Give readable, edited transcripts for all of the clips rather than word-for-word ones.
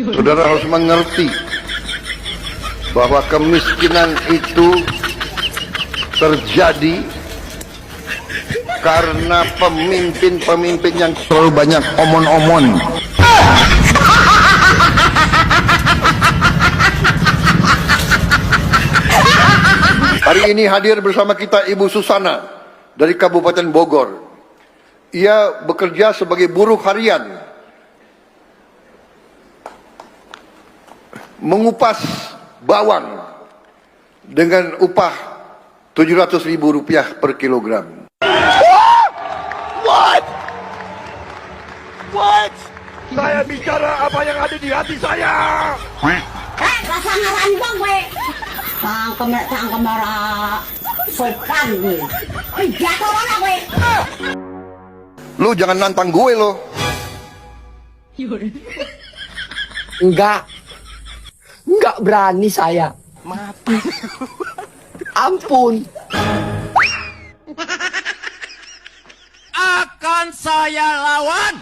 Saudara harus mengerti bahwa kemiskinan itu terjadi karena pemimpin-pemimpin yang terlalu banyak omon-omon. Hari ini hadir bersama kita Ibu Susana dari Kabupaten Bogor. Ia bekerja sebagai buruh harian, mengupas bawang dengan upah Rp700.000 per kilogram. What? What? Saya bicara apa yang ada di hati saya. Kasar randong gue. Kamera sopan gue. Jatuh mana gue? Lu jangan nantang gue lo. Enggak berani saya. Mati. Ampun. Akan saya lawan.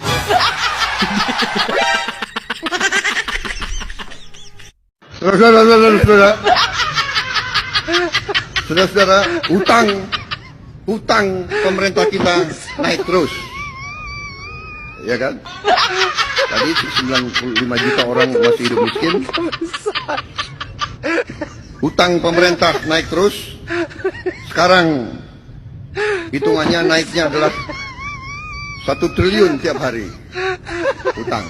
Saudara-saudara, hutang pemerintah kita naik terus, ya kan? Tadi 95 juta orang masih hidup miskin. Hutang pemerintah naik terus. Sekarang hitungannya naiknya adalah 1 triliun tiap hari hutang.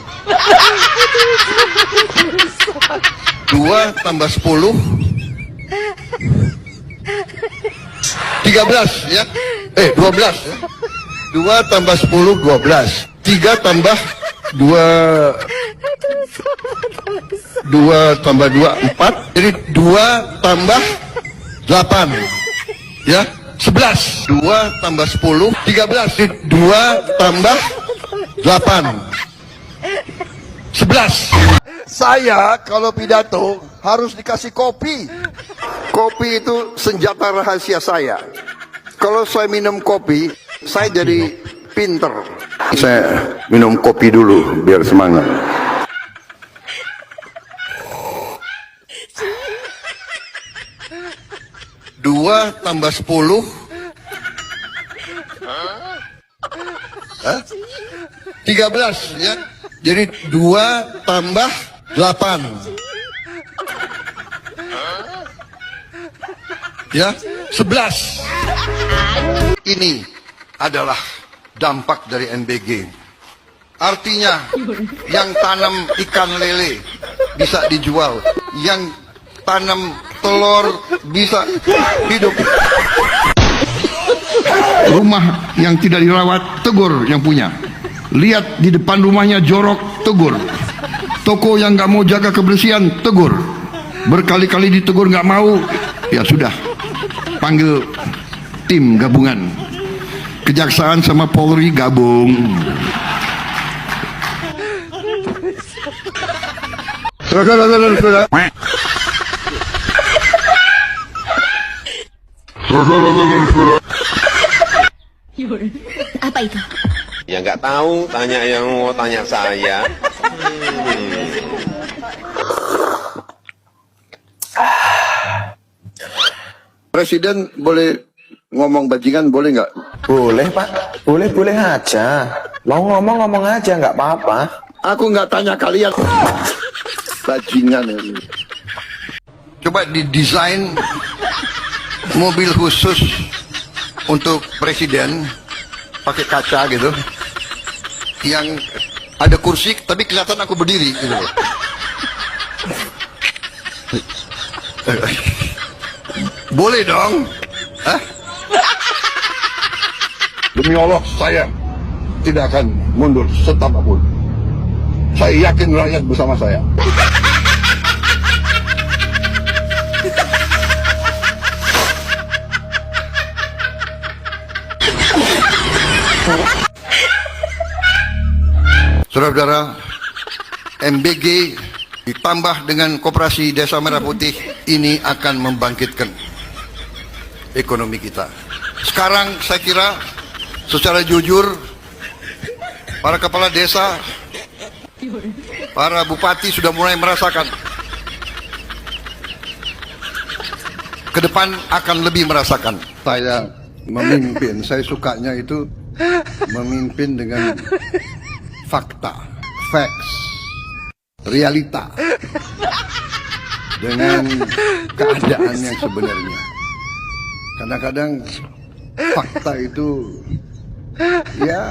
2 tambah 10 13 ya. 12 ya. 2 tambah 10 12. 3 tambah 2 tambah 2 4. Jadi 2 tambah 8 ya. 11. 2 tambah 10 13. Jadi 2 tambah 8 11. Saya kalau pidato harus dikasih kopi. Kopi itu senjata rahasia saya. Kalau saya minum kopi, saya jadi pinter. Saya minum kopi dulu biar semangat. Dua tambah 10 13 ya. Jadi 2 tambah 8 ya, 11. Ini adalah dampak dari NBG. Artinya yang tanam ikan lele bisa dijual, yang tanam telur bisa hidup. Rumah yang tidak dirawat, tegur yang punya. Lihat di depan rumahnya jorok, tegur. Toko yang nggak mau jaga kebersihan, tegur. Berkali-kali ditegur nggak mau, ya sudah, panggil tim gabungan. Kejaksaan sama Polri gabung. Apa itu? Ya nggak tahu, tanya yang mau tanya saya. Presiden boleh ngomong bajingan, boleh nggak? Boleh Pak, boleh aja. Mau ngomong aja, nggak apa-apa. Aku nggak tanya kalian. Bajingan ini. Coba didesain mobil khusus untuk presiden, pakai kaca gitu, yang ada kursi tapi kelihatan aku berdiri gitu. Boleh dong? Hah? Demi Allah, saya tidak akan mundur setapak pun. Saya yakin rakyat bersama saya. Saudara-saudara, MBG ditambah dengan Koperasi Desa Merah Putih ini akan membangkitkan ekonomi kita. Sekarang saya kira secara jujur para kepala desa Para bupati sudah mulai merasakan. Ke depan akan lebih merasakan. Saya memimpin, saya sukanya itu memimpin dengan fakta, facts, realita, dengan keadaan yang sebenarnya. Kadang-kadang fakta itu ya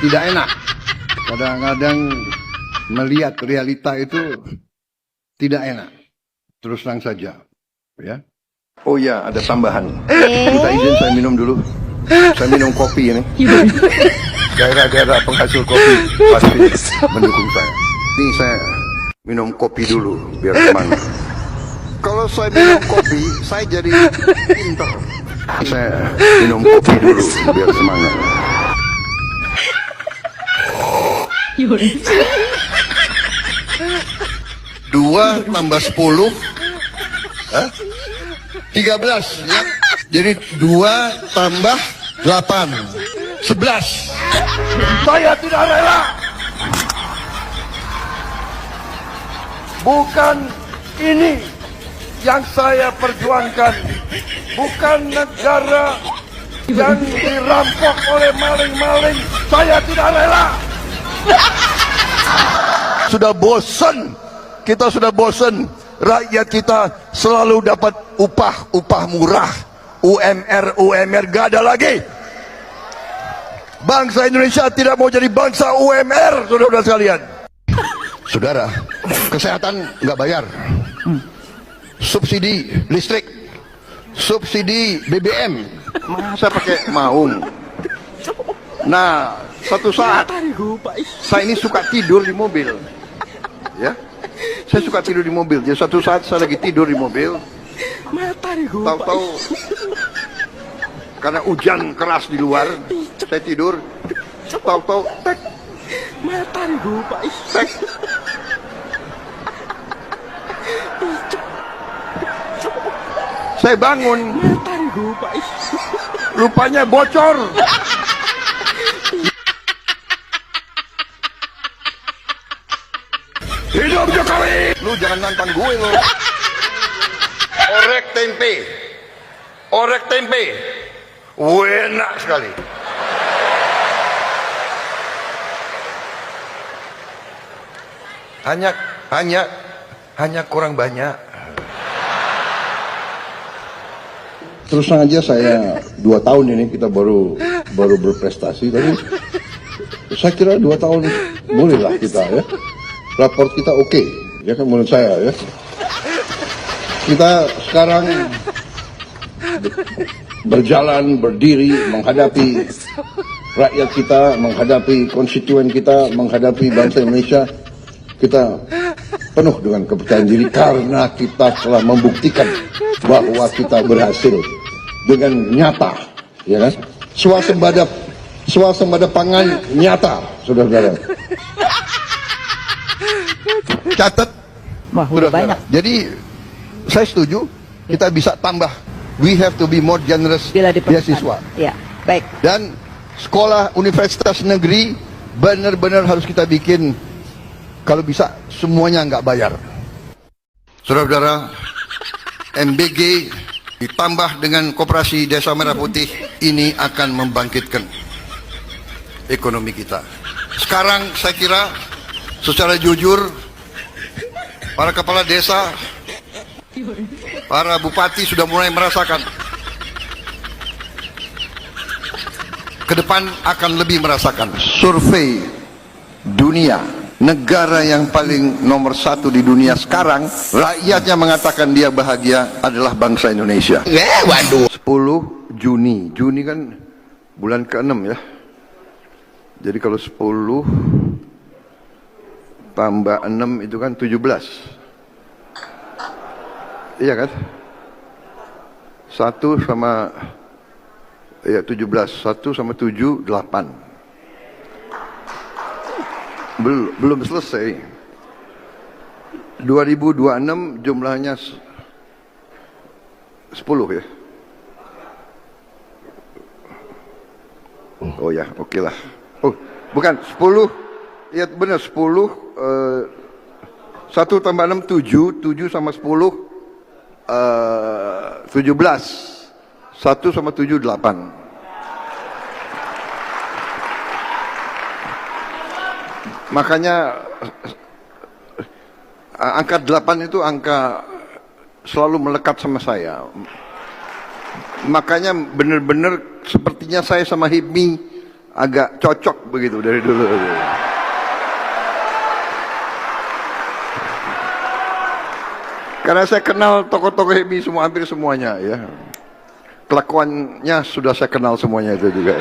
tidak enak. Kadang-kadang melihat realita itu tidak enak. Terus terang saja, ya. Oh ya, ada tambahan. Minta izin saya minum dulu. Saya minum kopi ini. Daerah-daerah penghasil kopi pasti mendukung saya. Ini saya minum kopi dulu biar semangat. Kalau saya minum kopi, saya jadi pinter. Saya minum kopi dulu biar semangat. 2 tambah 10 13 ya. Jadi 2 tambah 8 11. Saya tidak rela. Bukan ini yang saya perjuangkan. Bukan negara yang dirampok oleh maling-maling. Saya tidak rela. Sudah bosan. Kita sudah bosan. Rakyat kita selalu dapat upah murah. UMR gak ada lagi. Bangsa Indonesia tidak mau jadi bangsa UMR, saudara sekalian. Saudara, kesehatan nggak bayar. Subsidi listrik, subsidi BBM, masa pakai maung. Nah, suatu saat saya ini suka tidur di mobil, ya. Saya suka tidur di mobil. Jadi suatu saat saya lagi tidur di mobil, tahu-tahu karena hujan keras di luar, saya tidur, tahu-tahu tek, tek. Saya bangun, rupanya bocor. Hidup Jokowi! Lu jangan nantang gue lu. Orek tempe. Orek tempe. Enak sekali. Hanya kurang banyak. Terus terang aja saya 2 tahun ini kita baru berprestasi, tapi saya kira 2 tahun bolehlah kita ya. Raport kita oke, ya kan menurut saya ya. Kita sekarang berjalan, berdiri, menghadapi rakyat kita, menghadapi konstituen kita, menghadapi bangsa Indonesia. Kita penuh dengan kepercayaan diri karena kita telah membuktikan bahwa kita berhasil dengan nyata, ya kan? Swasembada pangan nyata, saudara-saudara. Catat. Wah, udah banyak. Jadi saya setuju kita bisa tambah. We have to be more generous beasiswa. Ya, baik. Dan sekolah universitas negeri benar-benar harus kita bikin, kalau bisa semuanya nggak bayar. Saudara-saudara, MBG ditambah dengan Koperasi Desa Merah Putih ini akan membangkitkan ekonomi kita. Sekarang saya kira secara jujur para kepala desa, para bupati sudah mulai merasakan. Ke depan akan lebih merasakan. Survei dunia, negara yang paling nomor 1 di dunia sekarang, rakyatnya mengatakan dia bahagia adalah bangsa Indonesia. 10 Juni. Juni kan bulan ke-6 ya. Jadi kalau 10 tambah 6 itu kan 17. Iya kan? 1 sama ya 17. 1 sama 7 8. Belum selesai. 2026 jumlahnya 10 ya. Oh ya, oke lah. Oh, bukan 10 Ya benar 10 1 tambah 6 7 7 sama 10 17 1 sama 7 8. Makanya angka 8 itu angka selalu melekat sama saya. Makanya benar-benar sepertinya saya sama Hipmi agak cocok begitu dari dulu. Karena saya kenal tokoh-tokoh Hipmi semua, hampir semuanya ya. Kelakuannya sudah saya kenal semuanya itu juga.